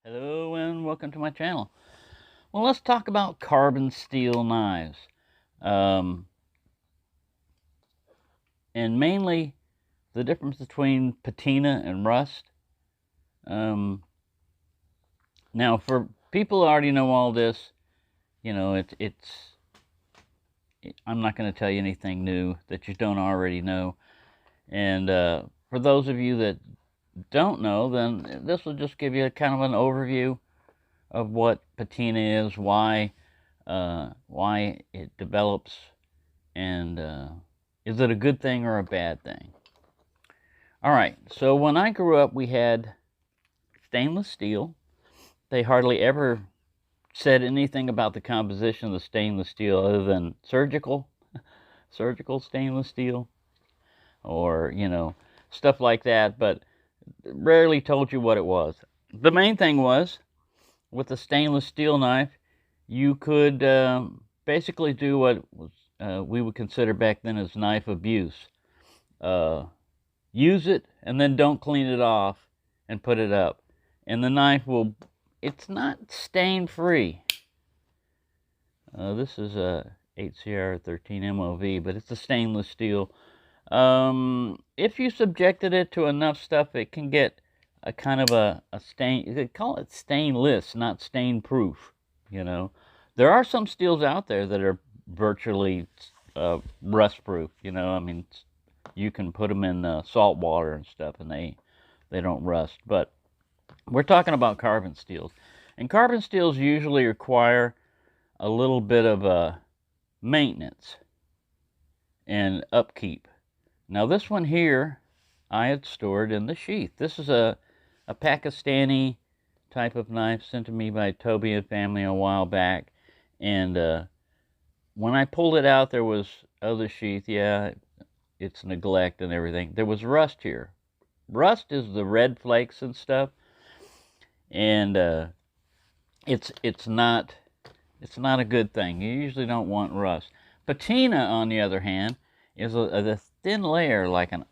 Hello and welcome to my channel. Well, let's talk about carbon steel knives. Um, and mainly the difference between patina and rust. Um, Now, for people who already know all this, I'm not going to tell you anything new that you don't already know. And for those of you that don't know, then this will just give you a kind of an overview of what patina is, why it develops, and is it a good thing or a bad thing? All right, so when I grew up, we had stainless steel. They hardly ever said anything about the composition of the stainless steel other than surgical stainless steel, or, stuff like that, but rarely told you what it was. The main thing was, with the stainless steel knife, you could basically do what was we would consider back then as knife abuse. Use it and then don't clean it off and put it up. And the knife it's not stain free. This is a 8CR13 MOV, but it's a stainless steel. If you subjected it to enough stuff, it can get a kind of a stain. You could call it stainless, not stain proof. There are some steels out there that are virtually rust proof. You can put them in salt water and stuff, and they don't rust. But we're talking about carbon steels, and carbon steels usually require a little bit of maintenance and upkeep. Now this one here, I had stored in the sheath. This is a Pakistani type of knife sent to me by Toby and family a while back, and when I pulled it out, there was other sheath. Yeah, it's neglect and everything. There was rust here. Rust is the red flakes and stuff, and it's not a good thing. You usually don't want rust. Patina, on the other hand, is a thin layer, like an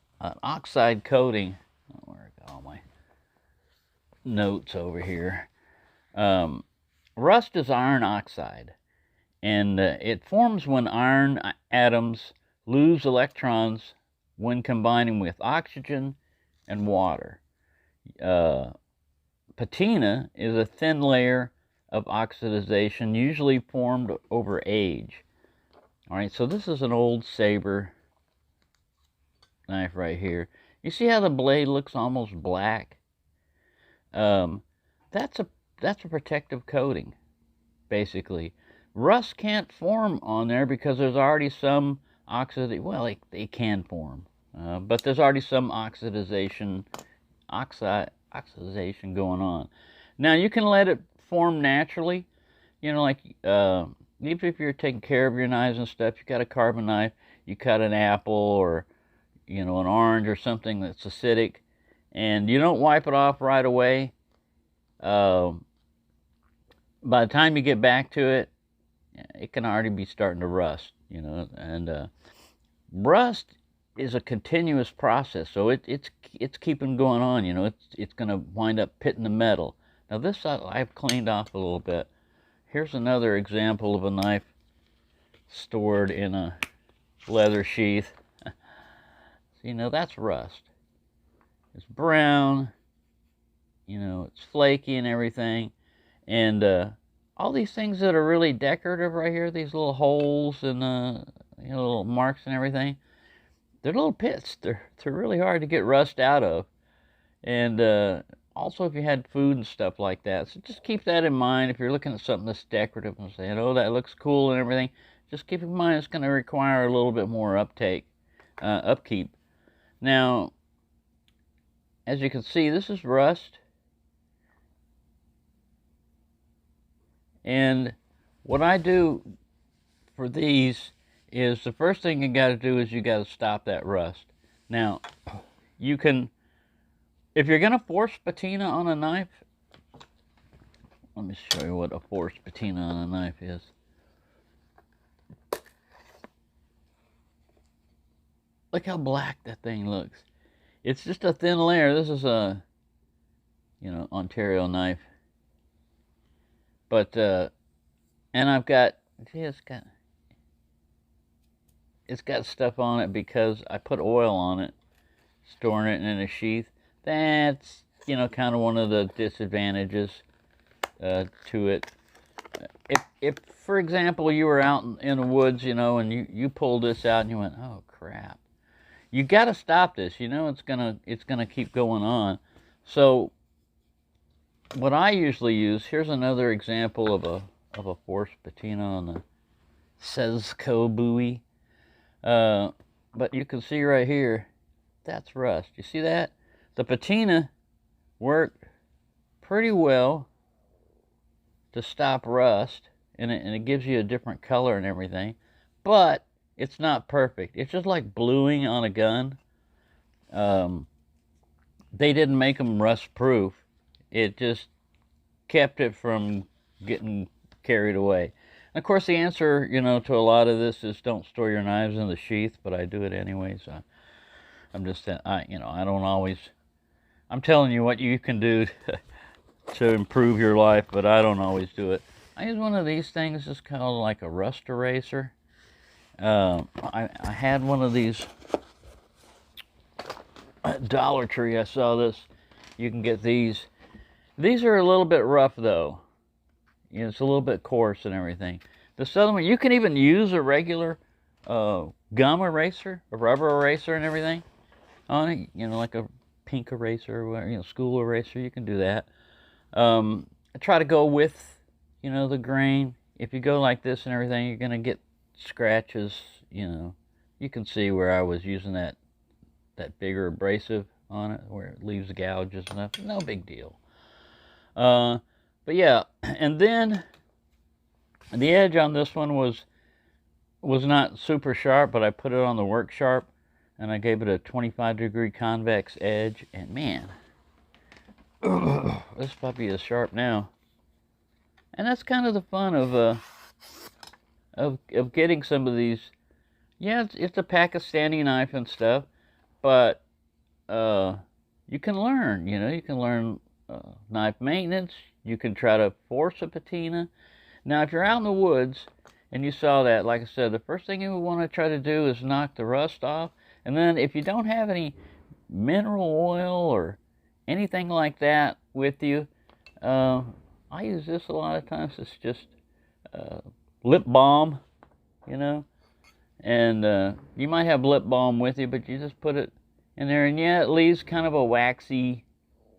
oxide coating. Oh, where are all my notes over here? Rust is iron oxide, and it forms when iron atoms lose electrons when combining with oxygen and water. Patina is a thin layer of oxidization, usually formed over age. All right, so this is an old saber knife right here. You see how the blade looks almost black? That's a protective coating, basically. Rust can't form on there because there's already some oxidation. Well, they can form, but there's already some oxidization going on. Now you can let it form naturally. Like even if you're taking care of your knives and stuff, you got a carbon knife, you cut an apple or an orange or something that's acidic, and you don't wipe it off right away. By the time you get back to it, it can already be starting to rust. And rust is a continuous process, so it's keeping going on. It's going to wind up pitting the metal. Now this I've cleaned off a little bit. Here's another example of a knife stored in a leather sheath. So, that's rust. It's brown, it's flaky and everything. And all these things that are really decorative right here, these little holes and little marks and everything, they're little pits. They're really hard to get rust out of. And also, if you had food and stuff like that, so just keep that in mind. If you're looking at something that's decorative and saying, "Oh, that looks cool" and everything, just keep in mind it's going to require a little bit more upkeep. Now, as you can see, this is rust, and what I do for these is the first thing you got to do is you got to stop that rust. Now, you can. If you're going to force patina on a knife, let me show you what a forced patina on a knife is. Look how black that thing looks. It's just a thin layer. This is a, Ontario knife. But and I've got, see, it's got stuff on it because I put oil on it, storing it in a sheath. That's, you know, kind of one of the disadvantages to it. If for example you were out in the woods, you know, and you pulled this out and you went, oh crap, you got to stop this. You know, it's gonna keep going on. So what I usually use, here's another example of a forced patina on the Sezco buoy. But you can see right here, that's rust. You see that? The patina worked pretty well to stop rust, and it gives you a different color and everything, but it's not perfect. It's just like bluing on a gun. They didn't make them rust proof. It just kept it from getting carried away. And of course, the answer, you know, to a lot of this is don't store your knives in the sheath, but I do it anyways. I'm just, you know, I don't always. I'm telling you what you can do to improve your life, but I don't always do it. I use one of these things. It's called like a rust eraser. I had one of these at Dollar Tree. I saw this. You can get these. These are a little bit rough though. You know, it's a little bit coarse and everything. This other one, you can even use a regular gum eraser, a rubber eraser and everything on it. You know, like a pink eraser, or, you know, school eraser. You can do that. I try to go with, you know, the grain. If you go like this and everything, you're gonna get scratches. You know, you can see where I was using that bigger abrasive on it, where it leaves gouges and stuff. No big deal. But yeah, and then the edge on this one was not super sharp, but I put it on the work sharp, and I gave it a 25-degree convex edge, and man, this puppy is sharp now. And that's kind of the fun of getting some of these. Yeah, it's a Pakistani knife and stuff, but you can learn. You know, you can learn knife maintenance. You can try to force a patina. Now, if you're out in the woods and you saw that, like I said, the first thing you would want to try to do is knock the rust off. And then if you don't have any mineral oil or anything like that with you, I use this a lot of times. It's just lip balm, you know. And you might have lip balm with you, but you just put it in there. And yeah, it leaves kind of a waxy,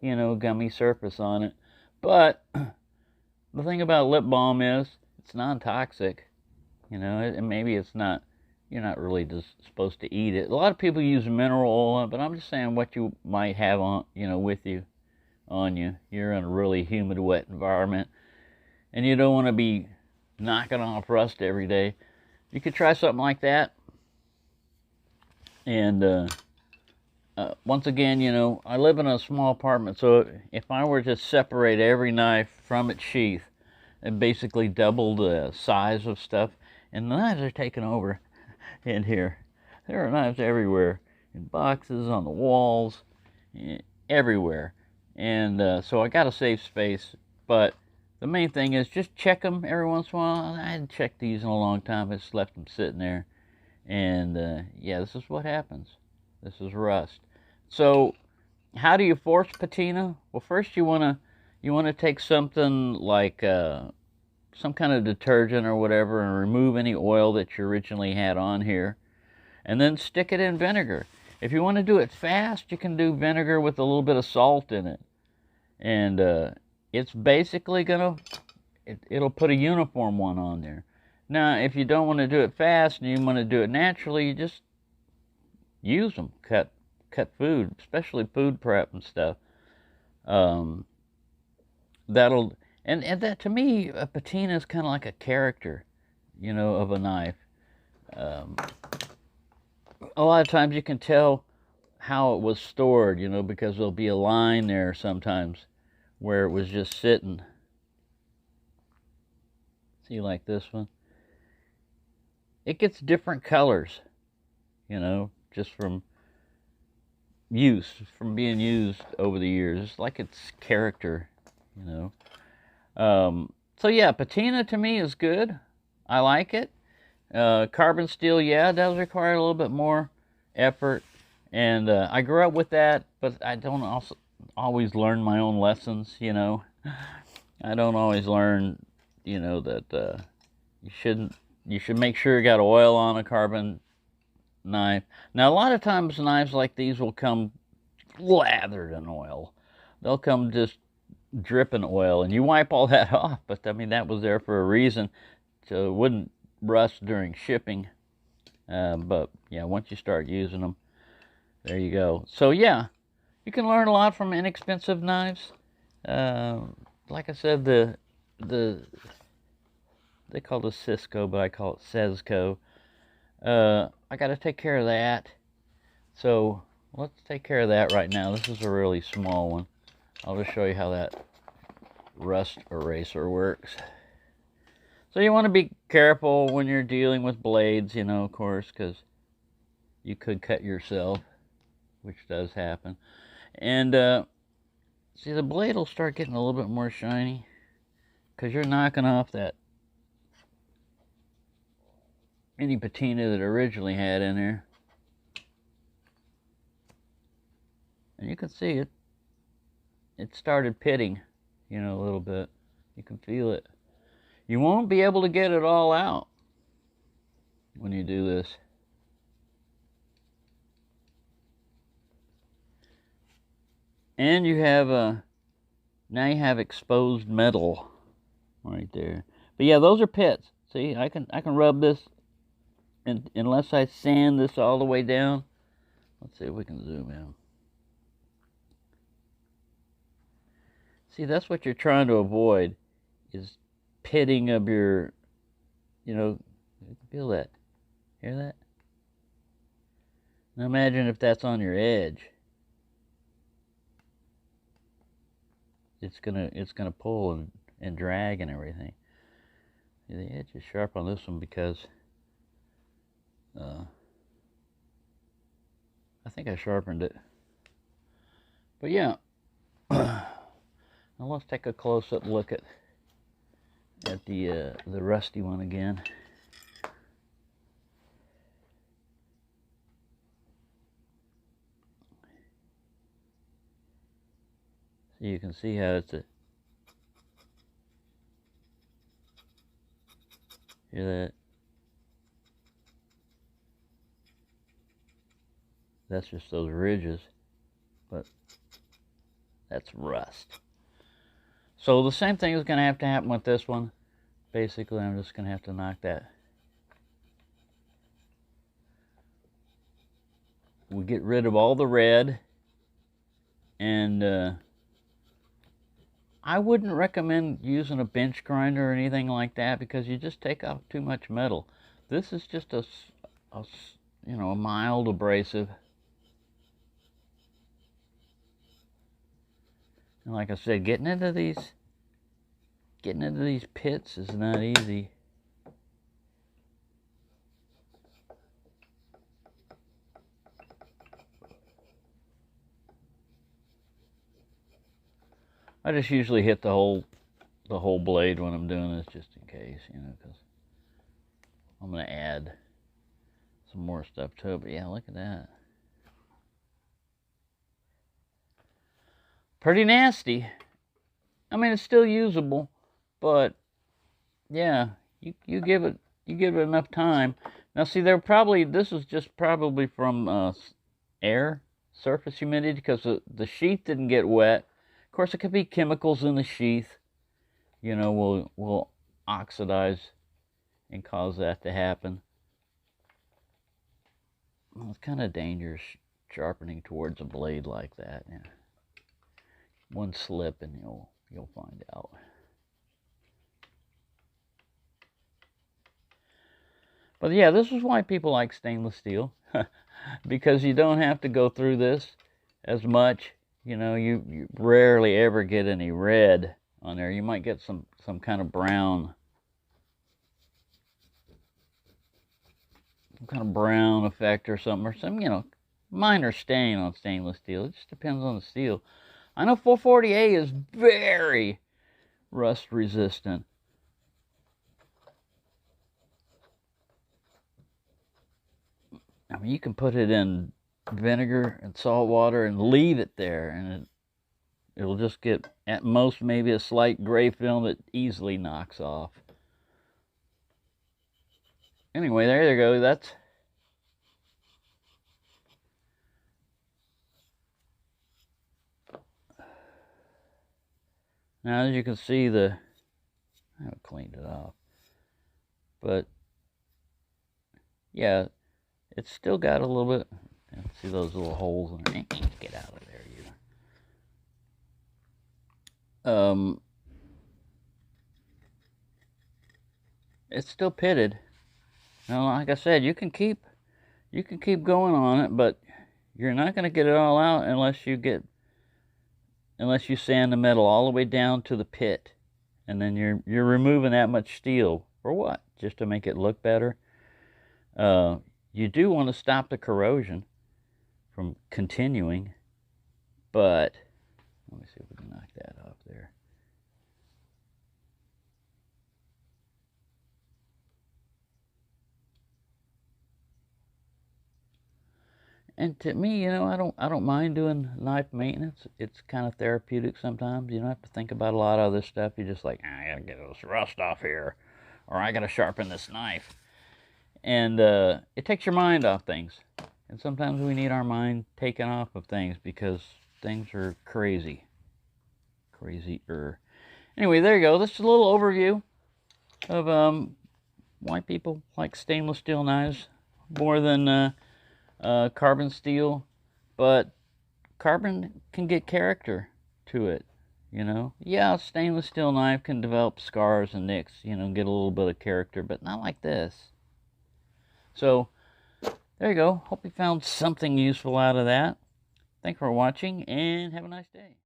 you know, gummy surface on it. But the thing about lip balm is it's non-toxic, you know, and maybe it's not, you're not really just supposed to eat it. A lot of people use mineral oil, but I'm just saying what you might have on, you know, with you, on you. You're in a really humid, wet environment, and you don't want to be knocking off rust every day. You could try something like that. And once again, you know, I live in a small apartment, so if I were to separate every knife from its sheath, it basically double the size of stuff, and the knives are taking over in here. There are knives everywhere, in boxes, on the walls, everywhere. And so I got to save space, but the main thing is just check them every once in a while. I hadn't checked these in a long time. I just left them sitting there. And yeah, this is what happens. This is rust. So how do you force patina? Well, first you want to take something like some kind of detergent or whatever and remove any oil that you originally had on here, and then stick it in vinegar. If you want to do it fast, you can do vinegar with a little bit of salt in it. And it's basically it'll put a uniform one on there. Now, if you don't want to do it fast and you want to do it naturally, you just use them. Cut food, especially food prep and stuff. That'll and that, to me, a patina is kind of like a character, you know, of a knife. A lot of times you can tell how it was stored, you know, because there'll be a line there sometimes where it was just sitting. See, like this one. It gets different colors, you know, just from being used over the years. It's like its character, you know. So yeah, patina to me is good. I like it. Carbon steel, yeah, it does require a little bit more effort. And I grew up with that, but I don't also always learn my own lessons, you know. I don't always learn, you know, that you shouldn't, you should make sure you got oil on a carbon knife. Now, a lot of times knives like these will come lathered in oil. They'll come just dripping oil, and you wipe all that off, but I mean, that was there for a reason, so it wouldn't rust during shipping. But yeah, once you start using them, there you go. So yeah, you can learn a lot from inexpensive knives. Uh, like I said, the they call it Cisco, but I call it Sesco. I got to take care of that. So let's take care of that right now. This is a really small one. I'll just show you how that rust eraser works. So you want to be careful when you're dealing with blades, you know, of course, because you could cut yourself, which does happen. And see, the blade will start getting a little bit more shiny because you're knocking off that any patina that originally had in there. And you can see it started pitting, you know, a little bit. You can feel it. You won't be able to get it all out when you do this. And you have now you have exposed metal right there. But yeah, those are pits. See, I can rub this, and unless I sand this all the way down. Let's see if we can zoom in. See, that's what you're trying to avoid, is pitting of your, you know, feel that, hear that? Now imagine if that's on your edge. It's gonna pull and drag and everything. The edge is sharp on this one because I think I sharpened it. But yeah, now let's take a close-up look at the rusty one again. So you can see how it's hear that? That's just those ridges, but that's rust. So the same thing is going to have to happen with this one. Basically, I'm just going to have to knock that. We get rid of all the red, and I wouldn't recommend using a bench grinder or anything like that because you just take off too much metal. This is just a you know, a mild abrasive. And like I said, getting into these pits is not easy. I just usually hit the whole blade when I'm doing this, just in case, you know, because I'm going to add some more stuff to it. But yeah, look at that. Pretty nasty. I mean, it's still usable, but yeah, you give it enough time. Now, see, this is just probably from air, surface humidity, because the sheath didn't get wet. Of course, it could be chemicals in the sheath, you know, will oxidize and cause that to happen. Well, it's kind of dangerous sharpening towards a blade like that. Yeah. One slip and you'll find out. But yeah, this is why people like stainless steel, because you don't have to go through this as much. You know, you rarely ever get any red on there. You might get some kind of brown, effect or something, or some, you know, minor stain on stainless steel. It just depends on the steel. I know 440A is very rust resistant, I mean, you can put it in vinegar and salt water and leave it there, and it'll just get, at most, maybe a slight gray film that easily knocks off. Anyway, there you go. That's now, as you can see, I haven't cleaned it off, but yeah, it's still got a little bit. See those little holes in it? Get out of there, you. It's still pitted. Now, like I said, you can keep going on it, but you're not going to get it all out unless you sand the metal all the way down to the pit, and then you're removing that much steel for what? Just to make it look better. You do want to stop the corrosion from continuing, but let me see if we can knock that off there. And to me, I don't mind doing knife maintenance. It's kind of therapeutic sometimes. You don't have to think about a lot of other stuff. You're just like, I gotta get this rust off here, or I gotta sharpen this knife. And it takes your mind off things. And sometimes we need our mind taken off of things because things are crazy. Crazier. Anyway, there you go. This is a little overview of why people like stainless steel knives more than carbon steel, but carbon can get character to it, Yeah, a stainless steel knife can develop scars and nicks, get a little bit of character, but not like this. So, there you go. Hope you found something useful out of that. Thanks for watching, and have a nice day.